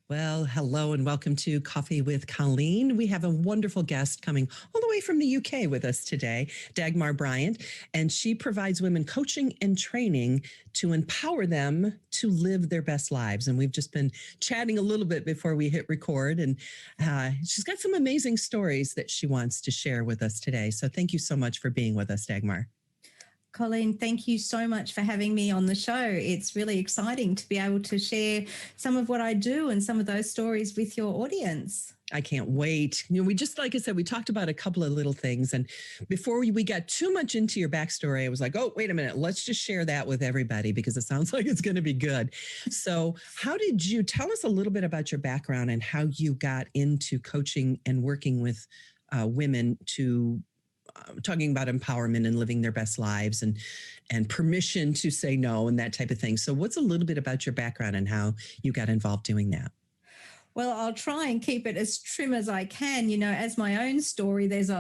Well, hello and welcome to Coffee with Colleen. We have a wonderful guest coming all the way from the UK with us today, Dagmar Bryant, and she provides women coaching and training to empower them to live their best lives. And we've just been chatting a little bit before we hit record, and she's got some amazing stories that she wants to share with us today. So thank you so much for being with us, Dagmar. Colleen, thank you so much for having me on the show. It's really exciting to be able to share some of what I do and some of those stories with your audience. I can't wait. We just, like I said, we talked about a couple of little things. And before we got too much into your backstory, I was like, oh, wait a minute, let's just share that with everybody because it sounds like it's going to be good. So how did you tell us a little bit about your background and how you got into coaching and working with women to talking about empowerment and living their best lives and permission to say no and that type of thing. So what's a little bit about your background and how you got involved doing that? Well, I'll try and keep it as trim as I can. You know, as my own story, there's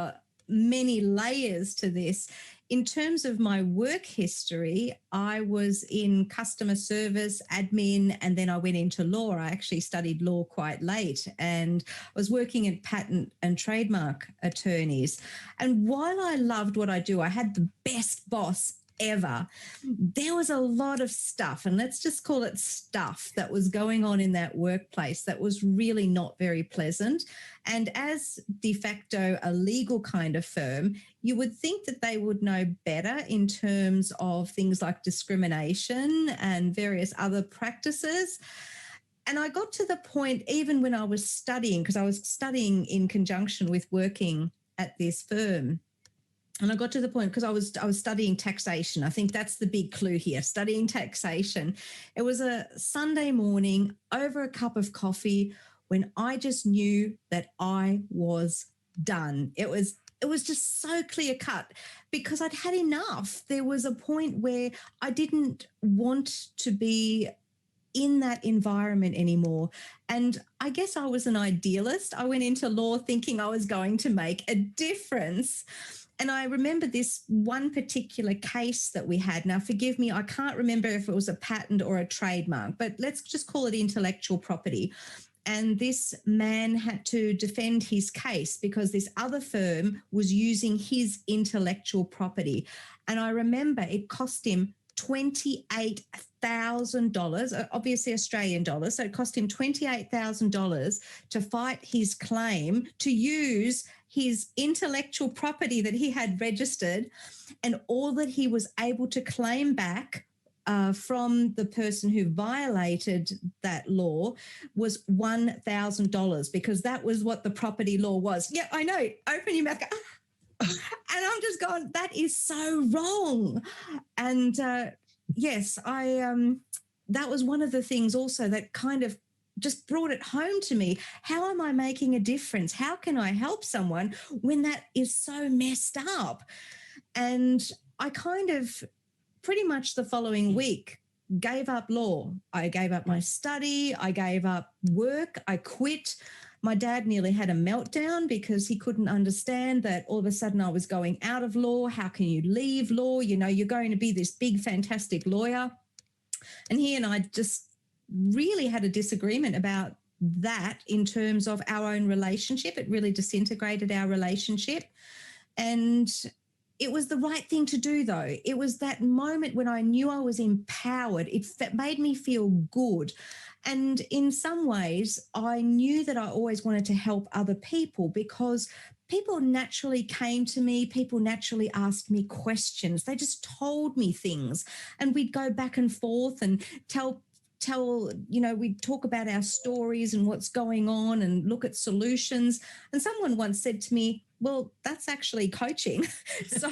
many layers to this. In terms of my work history, I was in customer service, admin, and then I went into law. I actually studied law quite late and I was working at patent and trademark attorneys. And while I loved what I do, I had the best boss ever. There was a lot of stuff, and let's just call it stuff, that was going on in that workplace that was really not very pleasant. And as de facto a legal kind of firm, you would think that they would know better in terms of things like discrimination and various other practices. And I got to the point, even when I was studying, because I was studying in conjunction with working at this firm, and I got to the point because I was studying taxation. I think that's the big clue here, studying taxation. It was a Sunday morning over a cup of coffee when I just knew that I was done. It was just so clear cut because I'd had enough. There was a point where I didn't want to be in that environment anymore. And I guess I was an idealist. I went into law thinking I was going to make a difference. And I remember this one particular case that we had. Now, forgive me, I can't remember if it was a patent or a trademark, but let's just call it intellectual property. And this man had to defend his case because this other firm was using his intellectual property. And I remember it cost him $28,000, obviously Australian dollars. So it cost him $28,000 to fight his claim to use his intellectual property that he had registered, and all that he was able to claim back from the person who violated that law was $1,000 because that was what the property law was. Yeah, I know. Open your mouth. And I'm just going, that is so wrong. And yes, that was one of the things also that kind of just brought it home to me. How am I making a difference? How can I help someone when that is so messed up? And I kind of pretty much the following week gave up law. I gave up my study. I gave up work. I quit. My dad nearly had a meltdown because he couldn't understand that all of a sudden I was going out of law. How can you leave law? You know, you're going to be this big, fantastic lawyer. And he and I just really had a disagreement about that in terms of our own relationship. It really disintegrated our relationship. And it was the right thing to do, though. It was that moment when I knew I was empowered. It made me feel good. And in some ways, I knew that I always wanted to help other people because people naturally came to me. People naturally asked me questions. They just told me things. And we'd go back and forth and tell, we'd talk about our stories and what's going on and look at solutions. And someone once said to me, well, that's actually coaching. So,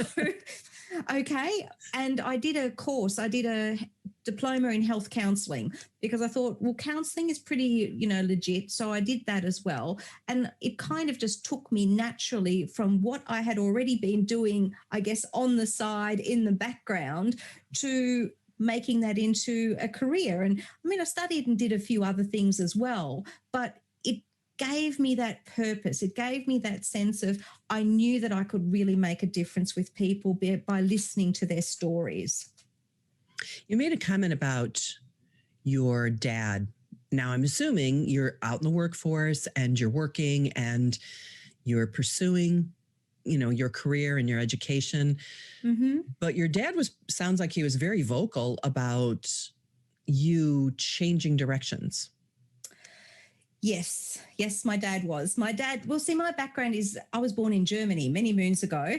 okay. And I did a course. I did a diploma in health counselling because I thought, well, counselling is pretty, legit. So I did that as well. And it kind of just took me naturally from what I had already been doing, I guess, on the side in the background to making that into a career. And I mean, I studied and did a few other things as well, but it gave me that purpose. It gave me that sense of I knew that I could really make a difference with people by listening to their stories. You made a comment about your dad. now I'm assuming you're out in the workforce and you're working and you're pursuing, your career and your education. Mm-hmm. But your dad sounds like he was very vocal about you changing directions. Yes, my dad was. Well, see, my background is I was born in Germany many moons ago,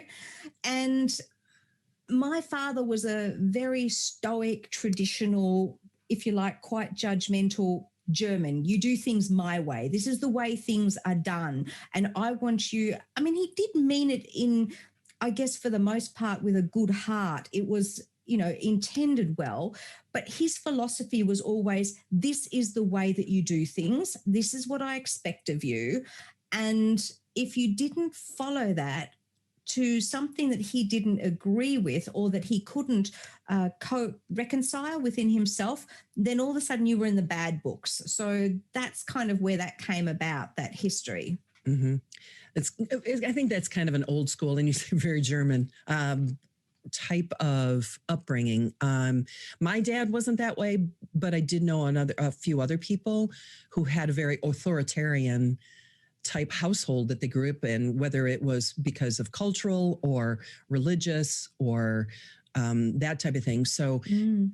and my father was a very stoic, traditional, if you like, quite judgmental German. You do things my way. This is the way things are done. And I want you, I mean, he did mean it in, I guess, for the most part, with a good heart. It was, intended well. But his philosophy was always, this is the way that you do things. This is what I expect of you. And if you didn't follow that, to something that he didn't agree with or that he couldn't reconcile within himself, then all of a sudden you were in the bad books. So that's kind of where that came about, that history. Mm-hmm. I think that's kind of an old school, and you say very German type of upbringing. My dad wasn't that way, but I did know a few other people who had a very authoritarian type household that they grew up in, whether it was because of cultural or religious or that type of thing. So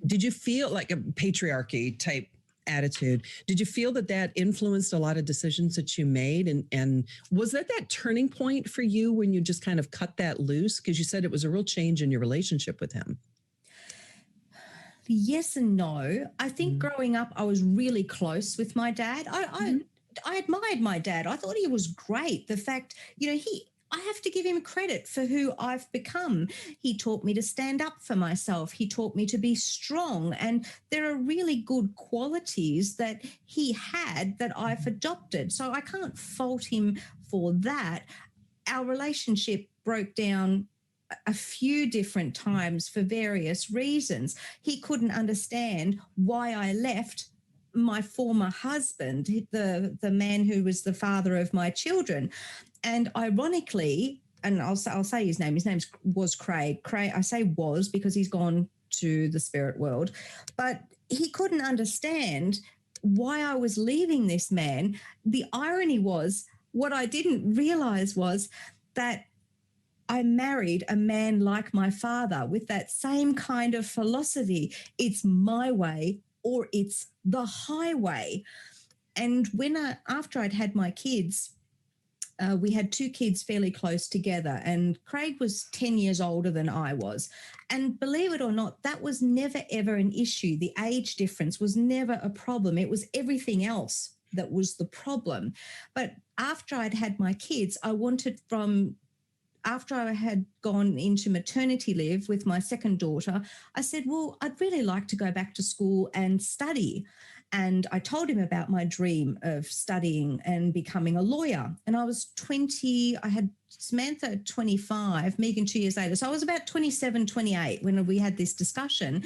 did you feel like a patriarchy type attitude? Did you feel that influenced a lot of decisions that you made? And was that turning point for you when you just kind of cut that loose? Because you said it was a real change in your relationship with him. Yes and no. I think growing up, I was really close with my dad. I admired my dad. I thought he was great. The fact, I have to give him credit for who I've become. He taught me to stand up for myself. He taught me to be strong. And there are really good qualities that he had that I've adopted. So I can't fault him for that. Our relationship broke down a few different times for various reasons. He couldn't understand why I left my former husband, the man who was the father of my children. And ironically, and I'll say his name was Craig. Craig, I say was because he's gone to the spirit world, but he couldn't understand why I was leaving this man. The irony was, what I didn't realize was that I married a man like my father with that same kind of philosophy. It's my way or it's the highway. And after I'd had my kids, we had two kids fairly close together, and Craig was 10 years older than I was. And believe it or not, that was never, ever an issue. The age difference was never a problem. It was everything else that was the problem. But after I'd had my kids, after I had gone into maternity leave with my second daughter, I said, well, I'd really like to go back to school and study. And I told him about my dream of studying and becoming a lawyer. And I was 20, I had Samantha at 25, Megan 2 years later. So I was about 27, 28 when we had this discussion.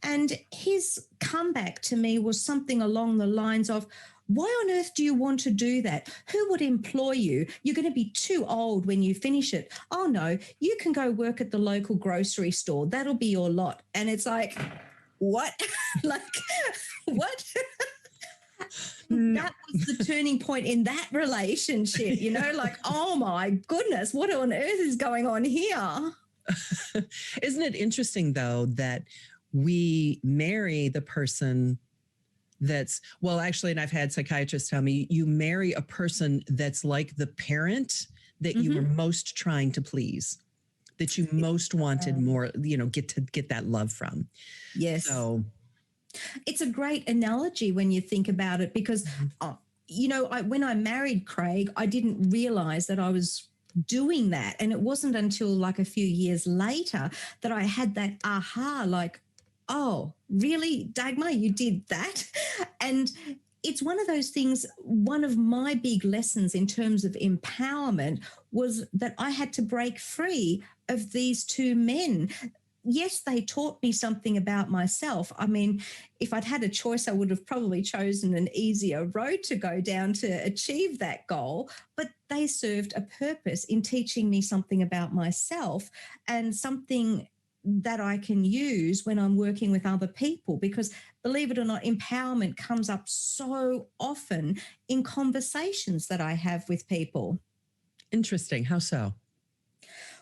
And his comeback to me was something along the lines of, why on earth do you want to do that? Who would employ you? You're going to be too old when you finish it. Oh, no, you can go work at the local grocery store. That'll be your lot. And it's like, what? Like, what? That was the turning point in that relationship, like, oh, my goodness, what on earth is going on here? Isn't it interesting, though, that we marry the person actually, and I've had psychiatrists tell me, you marry a person that's like the parent that you were most trying to please, that you most wanted more, get that love from. Yes. So it's a great analogy when you think about it, because, when I married Craig, I didn't realize that I was doing that. And it wasn't until like a few years later that I had that aha, like, oh, really, Dagmar, you did that? And it's one of those things, one of my big lessons in terms of empowerment was that I had to break free of these two men. Yes, they taught me something about myself. I mean, if I'd had a choice, I would have probably chosen an easier road to go down to achieve that goal. But they served a purpose in teaching me something about myself and something that I can use when I'm working with other people, because believe it or not, empowerment comes up so often in conversations that I have with people. Interesting. How so?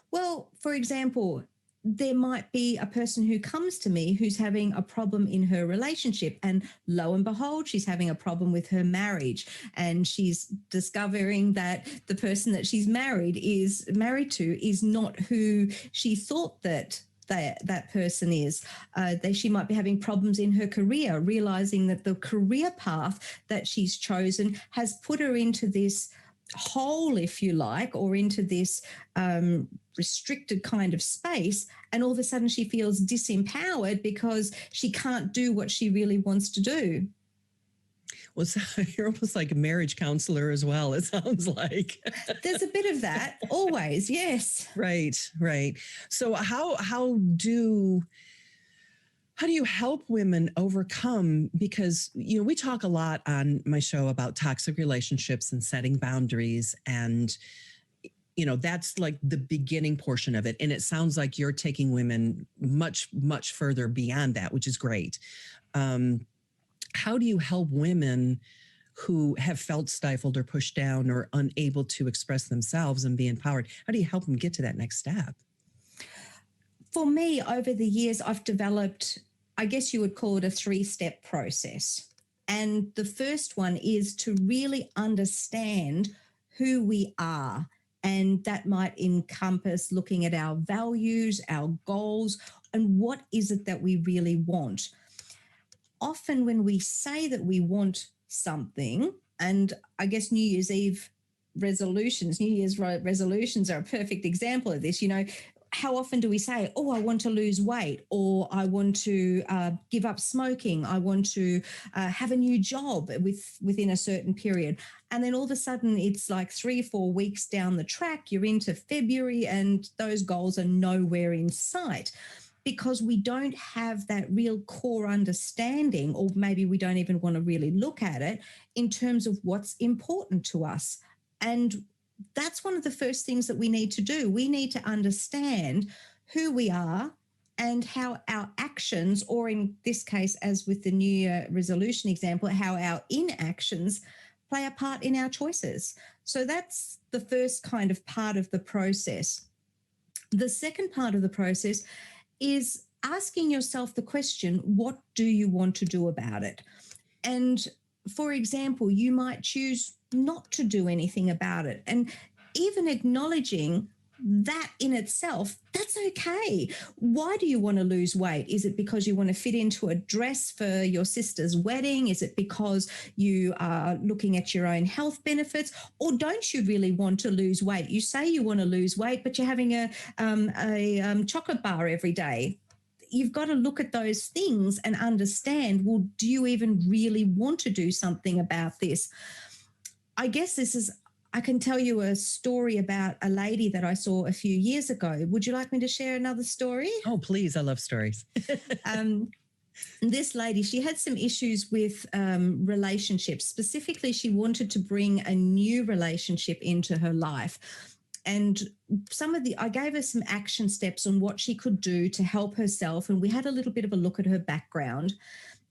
Well, for example, there might be a person who comes to me who's having a problem in her relationship, and lo and behold, she's having a problem with her marriage, and she's discovering that the person that she's married to is not who she thought that person is. She might be having problems in her career, realizing that the career path that she's chosen has put her into this hole, if you like, or into this restricted kind of space, and all of a sudden she feels disempowered because she can't do what she really wants to do. Well, so you're almost like a marriage counselor as well, it sounds like. There's a bit of that always, yes. Right. So how do you help women overcome? Because, we talk a lot on my show about toxic relationships and setting boundaries. And, that's like the beginning portion of it. And it sounds like you're taking women much, much further beyond that, which is great. How do you help women who have felt stifled or pushed down or unable to express themselves and be empowered? How do you help them get to that next step? For me, over the years, I've developed, I guess you would call it a 3-step process. And the first one is to really understand who we are. And that might encompass looking at our values, our goals, and what is it that we really want. Often when we say that we want something, and I guess New Year's resolutions are a perfect example of this. How often do we say, oh, I want to lose weight, or I want to give up smoking, I want to have a new job within a certain period. And then all of a sudden it's like 3-4 weeks down the track, you're into February, and those goals are nowhere in sight, because we don't have that real core understanding, or maybe we don't even want to really look at it in terms of what's important to us. And that's one of the first things that we need to do. We need to understand who we are and how our actions, or in this case, as with the New Year resolution example, how our inactions play a part in our choices. So that's the first kind of part of the process. The second part of the process is asking yourself the question, what do you want to do about it? And for example, you might choose not to do anything about it. And even acknowledging that in itself, that's okay. Why do you want to lose weight? Is it because you want to fit into a dress for your sister's wedding? Is it because you are looking at your own health benefits? Or don't you really want to lose weight? You say you want to lose weight, but you're having a chocolate bar every day. You've got to look at those things and understand, well, do you even really want to do something about this? I guess I can tell you a story about a lady that I saw a few years ago. Would you like me to share another story? Oh, please. I love stories. This lady, she had some issues with relationships. Specifically, she wanted to bring a new relationship into her life. And I gave her some action steps on what she could do to help herself. And we had a little bit of a look at her background.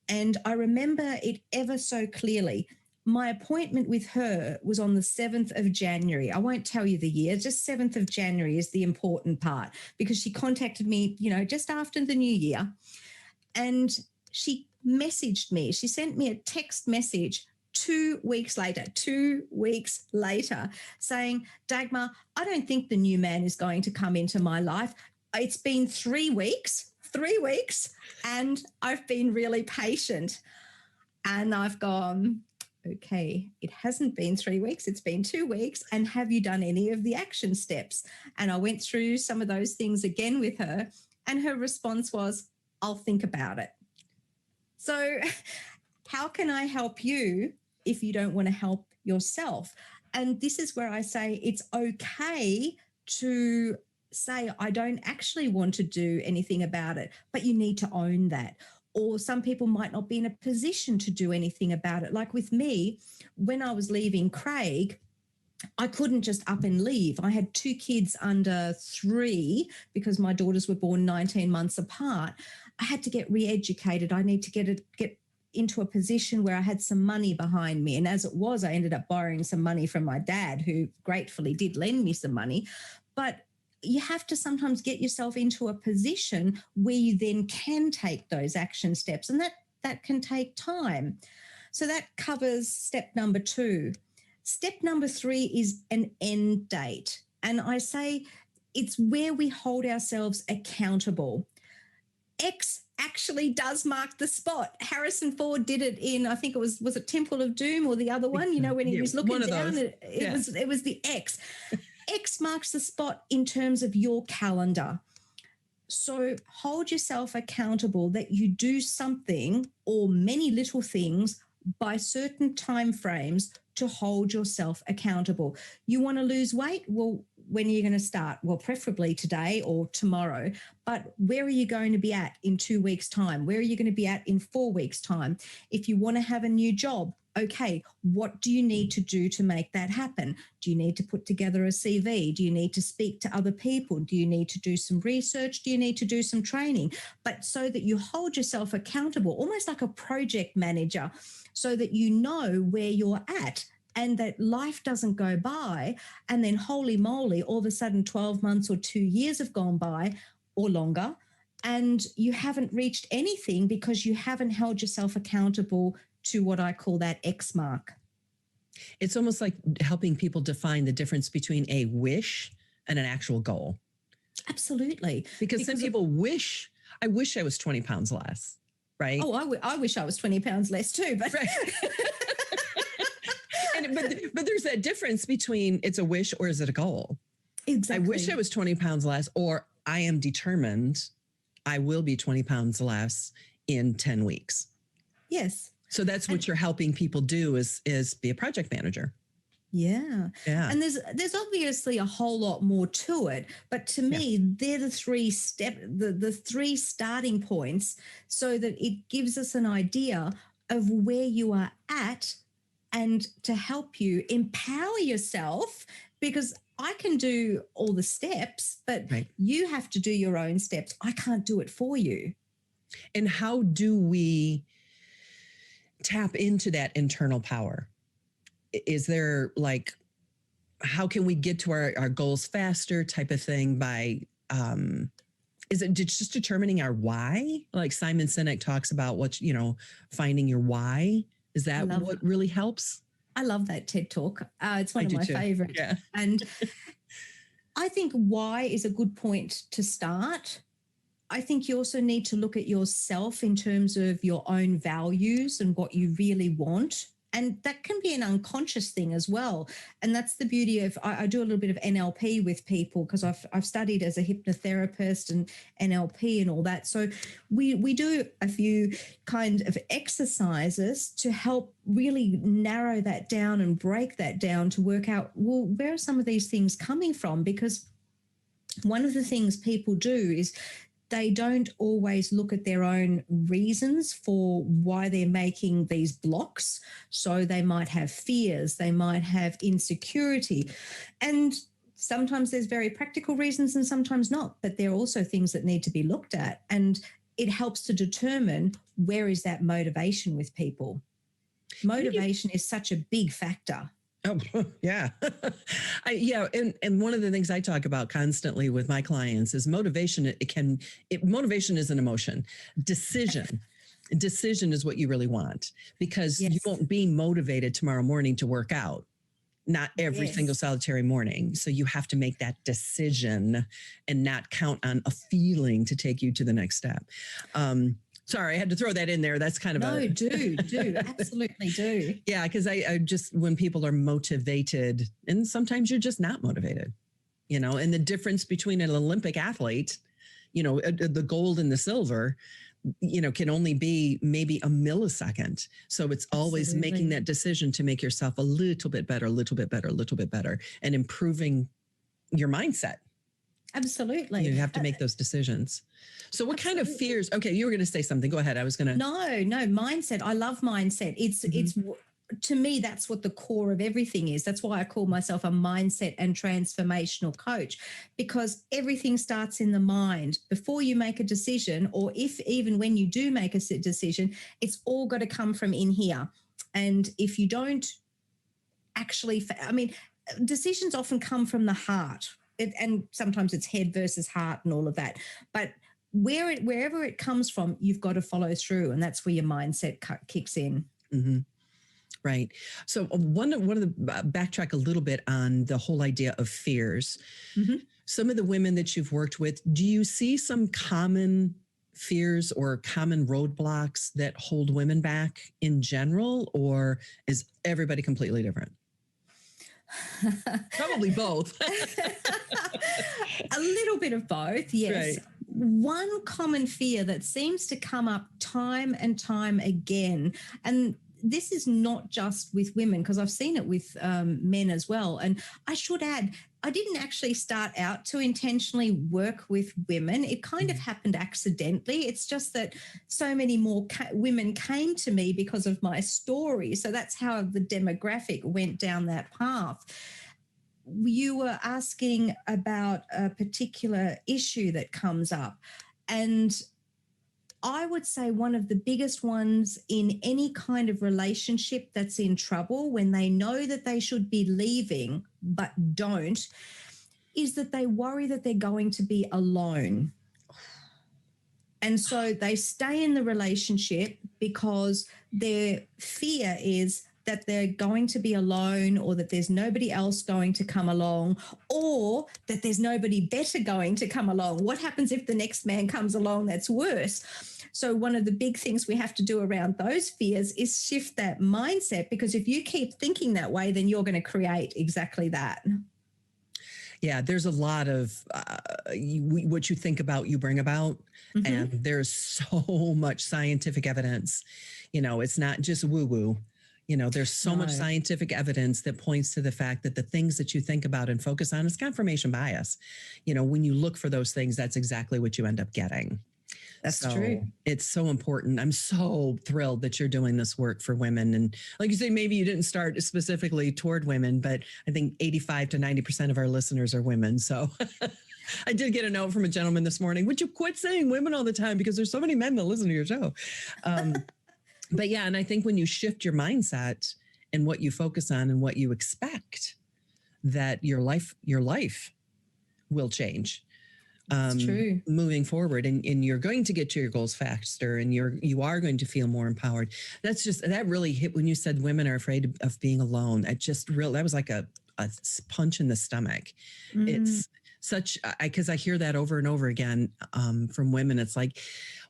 And I remember it ever so clearly. My appointment with her was on the 7th of January. I won't tell you the year, just 7th of January is the important part, because she contacted me, just after the new year. And she messaged me. She sent me a text message 2 weeks later, saying, Dagmar, I don't think the new man is going to come into my life. It's been 3 weeks, and I've been really patient. And I've gone, okay, it hasn't been 3 weeks, it's been 2 weeks. And have you done any of the action steps? And I went through some of those things again with her, and her response was, I'll think about it. So how can I help you if you don't want to help yourself? And this is where I say it's okay to say, I don't actually want to do anything about it, but you need to own that. Or some people might not be in a position to do anything about it. Like with me, when I was leaving Craig, I couldn't just up and leave. I had 2 kids under 3 because my daughters were born 19 months apart. I had to get re-educated. I need to get into a position where I had some money behind me. And as it was, I ended up borrowing some money from my dad, who gratefully did lend me some money. But you have to sometimes get yourself into a position where you then can take those action steps, and that can take time. So that covers step number 2. Step number 3 is an end date. And I say it's where we hold ourselves accountable. X actually does mark the spot. Harrison Ford did it in, I think was it Temple of Doom or the other one, you know, when he was looking down, it was the X. X marks the spot in terms of your calendar. So hold yourself accountable that you do something or many little things by certain time frames to hold yourself accountable. You want to lose weight? Well, when are you going to start? Well, preferably today or tomorrow. But where are you going to be at in 2 weeks' time? Where are you going to be at in 4 weeks' time? If you want to have a new job, okay, what do you need to do to make that happen? Do you need to put together a CV? Do you need to speak to other people? Do you need to do some research? Do you need to do some training? But so that you hold yourself accountable, almost like a project manager, so that you know where you're at and that life doesn't go by and then holy moly, all of a sudden 12 months or 2 years have gone by or longer and you haven't reached anything because you haven't held yourself accountable to what I call that X mark. It's almost like helping people define the difference between a wish and an actual goal. Absolutely. Because some people wish, I wish I was 20 pounds less, right? Oh, I wish I was 20 pounds less too, but... Right. But there's that difference between it's a wish or is it a goal? Exactly. I wish I was 20 pounds less, or I am determined I will be 20 pounds less in 10 weeks. Yes. So that's what you're helping people do is be a project manager. Yeah. Yeah. And there's obviously a whole lot more to it, but to me, they're the 3 the 3 starting points so that it gives us an idea of where you are at and to help you empower yourself, because I can do all the steps, but you have to do your own steps. I can't do it for you. And how do we tap into that internal power? Is there how can we get to our goals faster type of thing by, is it just determining our why? Like Simon Sinek talks about finding your why. Is that what really helps? I love that TED Talk. It's one of my favorites. Yeah. And I think why is a good point to start. I think you also need to look at yourself in terms of your own values and what you really want. And that can be an unconscious thing as well. And that's the beauty of, I do a little bit of NLP with people because I've studied as a hypnotherapist and NLP and all that. So we do a few kind of exercises to help really narrow that down and break that down to work out, well, where are some of these things coming from? Because one of the things people do is they don't always look at their own reasons for why they're making these blocks. So they might have fears, they might have insecurity. And sometimes there's very practical reasons and sometimes not, but there are also things that need to be looked at. And it helps to determine where is that motivation with people. Motivation is such a big factor. Oh, yeah. And one of the things I talk about constantly with my clients is motivation. Motivation is an emotion. Decision is what you really want, because you won't be motivated tomorrow morning to work out. Not every single solitary morning. So you have to make that decision and not count on a feeling to take you to the next step. Sorry, I had to throw that in there. That's kind of do. Absolutely do. Yeah, because I just, when people are motivated, and sometimes you're just not motivated, and the difference between an Olympic athlete, the gold and the silver, can only be maybe a millisecond. So it's always making that decision to make yourself a little bit better, and improving your mindset. Absolutely. You have to make those decisions. So what kind of fears? Okay, you were going to say something. Go ahead. I was going to. No, mindset. I love mindset. It's to me, that's what the core of everything is. That's why I call myself a mindset and transformational coach, because everything starts in the mind. Before you make a decision, or if even when you do make a decision, it's all got to come from in here. And if you don't actually, decisions often come from the heart, and sometimes it's head versus heart and all of that. But wherever it comes from, you've got to follow through, and that's where your mindset kicks in. Mm-hmm. Right. So one of the backtrack a little bit on the whole idea of fears. Mm-hmm. Some of the women that you've worked with, do you see some common fears or common roadblocks that hold women back in general, or is everybody completely different? Probably both. A little bit of both, yes. Right. One common fear that seems to come up time and time again, and this is not just with women, because I've seen it with men as well. And I should add, I didn't actually start out to intentionally work with women. It kind of happened accidentally. It's just that so many more women came to me because of my story. So that's how the demographic went down that path. You were asking about a particular issue that comes up, and I would say one of the biggest ones in any kind of relationship that's in trouble, when they know that they should be leaving but don't, is that they worry that they're going to be alone. And so they stay in the relationship because their fear is that they're going to be alone, or that there's nobody else going to come along, or that there's nobody better going to come along. What happens if the next man comes along that's worse? So one of the big things we have to do around those fears is shift that mindset, because if you keep thinking that way, then you're going to create exactly that. Yeah, there's a lot of what you think about, you bring about. Mm-hmm. And there's so much scientific evidence. It's not just woo-woo. There's so much scientific evidence that points to the fact that the things that you think about and focus on is confirmation bias. When you look for those things, that's exactly what you end up getting. That's true. It's so important. I'm so thrilled that you're doing this work for women. And like you say, maybe you didn't start specifically toward women, but I think 85 to 90% of our listeners are women. So I did get a note from a gentleman this morning. Would you quit saying women all the time? Because there's so many men that listen to your show. But yeah, and I think when you shift your mindset and what you focus on and what you expect, that your life will change. That's true. Moving forward, and you're going to get to your goals faster, and you are going to feel more empowered. That really hit when you said women are afraid of being alone. That was like a punch in the stomach. Mm. It's such, because I hear that over and over again from women. It's like,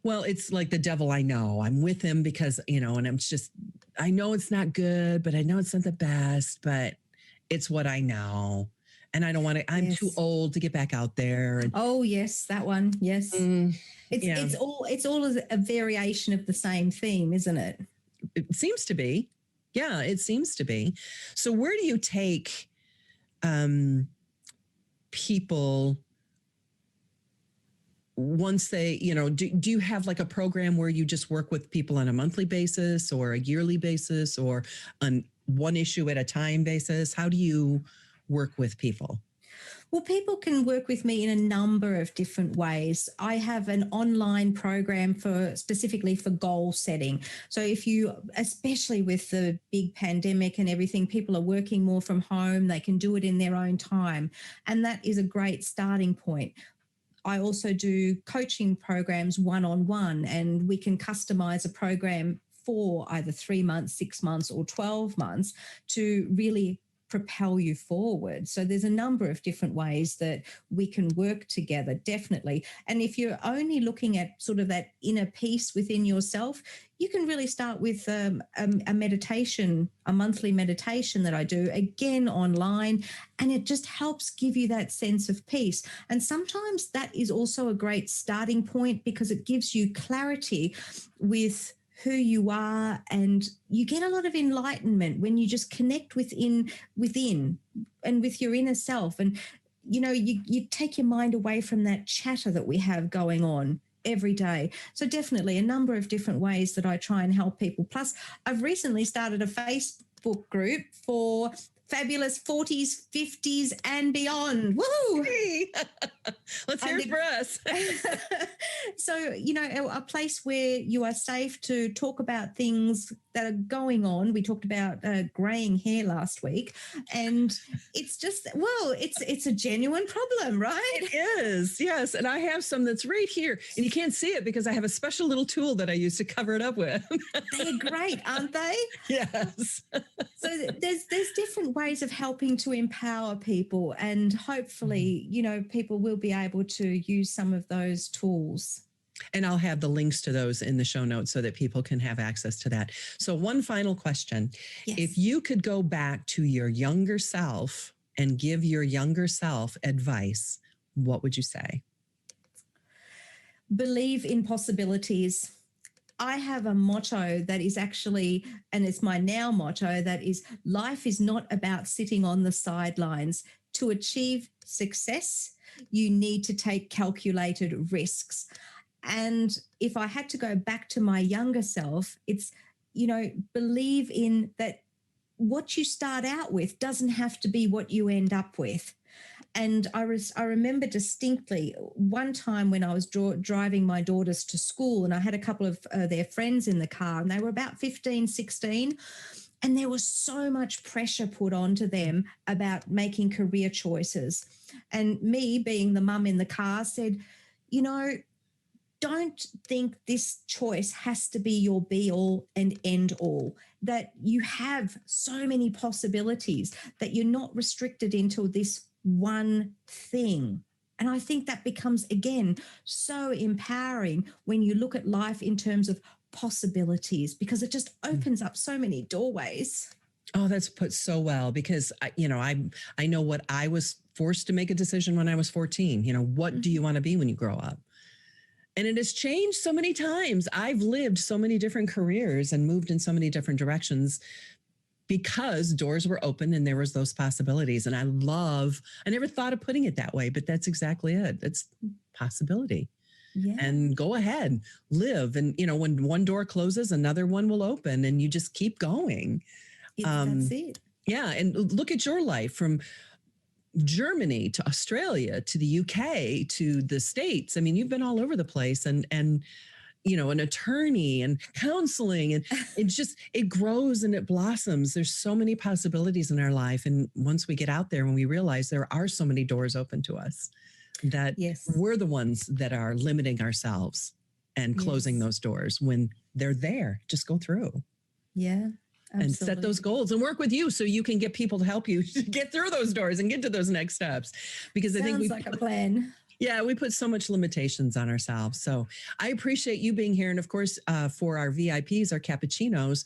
well, it's like the devil I know. I'm with him because, and I know it's not good, but I know it's not the best, but it's what I know. And I don't want to, I'm too old to get back out there. And, oh, yes, that one. Yes. It's all a variation of the same theme, isn't it? It seems to be. Yeah, it seems to be. So where do you take people once they, do you have like a program where you just work with people on a monthly basis or a yearly basis or on one issue at a time basis? How do you work with people? Well, people can work with me in a number of different ways. I have an online program specifically for goal setting. So if you, especially with the big pandemic and everything, people are working more from home, they can do it in their own time. And that is a great starting point. I also do coaching programs one-on-one, and we can customize a program for either 3 months, 6 months, or 12 months to really propel you forward. So there's a number of different ways that we can work together, definitely. And if you're only looking at sort of that inner peace within yourself, you can really start with a meditation, a monthly meditation that I do, again online, and it just helps give you that sense of peace. And sometimes that is also a great starting point because it gives you clarity with who you are, and you get a lot of enlightenment when you just connect within and with your inner self. And, you take your mind away from that chatter that we have going on every day. So definitely a number of different ways that I try and help people. Plus, I've recently started a Facebook group for fabulous 40s, 50s, and beyond. Woo! Hey. Let's hear it for us. So, a place where you are safe to talk about things that are going on. We talked about graying hair last week, and it's just, it's a genuine problem, right? It is, yes. And I have some that's right here, and you can't see it because I have a special little tool that I use to cover it up with. They're great, aren't they? Yes. So there's different ways of helping to empower people, and hopefully, people will be able to use some of those tools. And I'll have the links to those in the show notes so that people can have access to that. So one final question. Yes. If you could go back to your younger self and give your younger self advice, what would you say? Believe in possibilities. I have a motto that is actually, and it's my now motto, that is, life is not about sitting on the sidelines. To achieve success, you need to take calculated risks. And if I had to go back to my younger self, it's, believe in that what you start out with doesn't have to be what you end up with. And I remember distinctly one time when I was driving my daughters to school, and I had a couple of their friends in the car, and they were about 15, 16. And there was so much pressure put onto them about making career choices. And me, being the mum in the car, said, don't think this choice has to be your be all and end all, that you have so many possibilities, that you're not restricted into this one thing. And I think that becomes, again, so empowering when you look at life in terms of possibilities, because it just opens up so many doorways. Oh, that's put so well, because I know what I was forced to make a decision when I was 14. What do you want to be when you grow up? And it has changed so many times. I've lived so many different careers and moved in so many different directions because doors were open and there was those possibilities. And I never thought of putting it that way, but that's exactly it. It's possibility. Yeah. And go ahead, live. And, when one door closes, another one will open, and you just keep going. That's it. Yeah. And look at your life from Germany to Australia to the UK to the States. I mean, you've been all over the place, and an attorney and counseling, and it grows and it blossoms. There's so many possibilities in our life. And once we get out there, when we realize there are so many doors open to us, that we're the ones that are limiting ourselves and closing those doors when they're there. Just go through. Yeah. Absolutely. And set those goals and work with you so you can get people to help you get through those doors and get to those next steps. Because I think sounds like a plan. Yeah, we put so much limitations on ourselves. So I appreciate you being here. And of course, for our VIPs, our cappuccinos,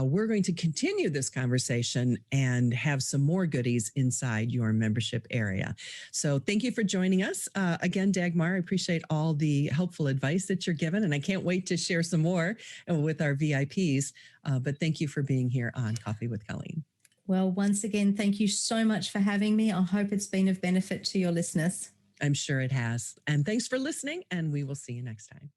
we're going to continue this conversation and have some more goodies inside your membership area. So thank you for joining us. Again, Dagmar, I appreciate all the helpful advice that you're given. And I can't wait to share some more with our VIPs. But thank you for being here on Coffee with Colleen. Well, once again, thank you so much for having me. I hope it's been of benefit to your listeners. I'm sure it has. And thanks for listening, and we will see you next time.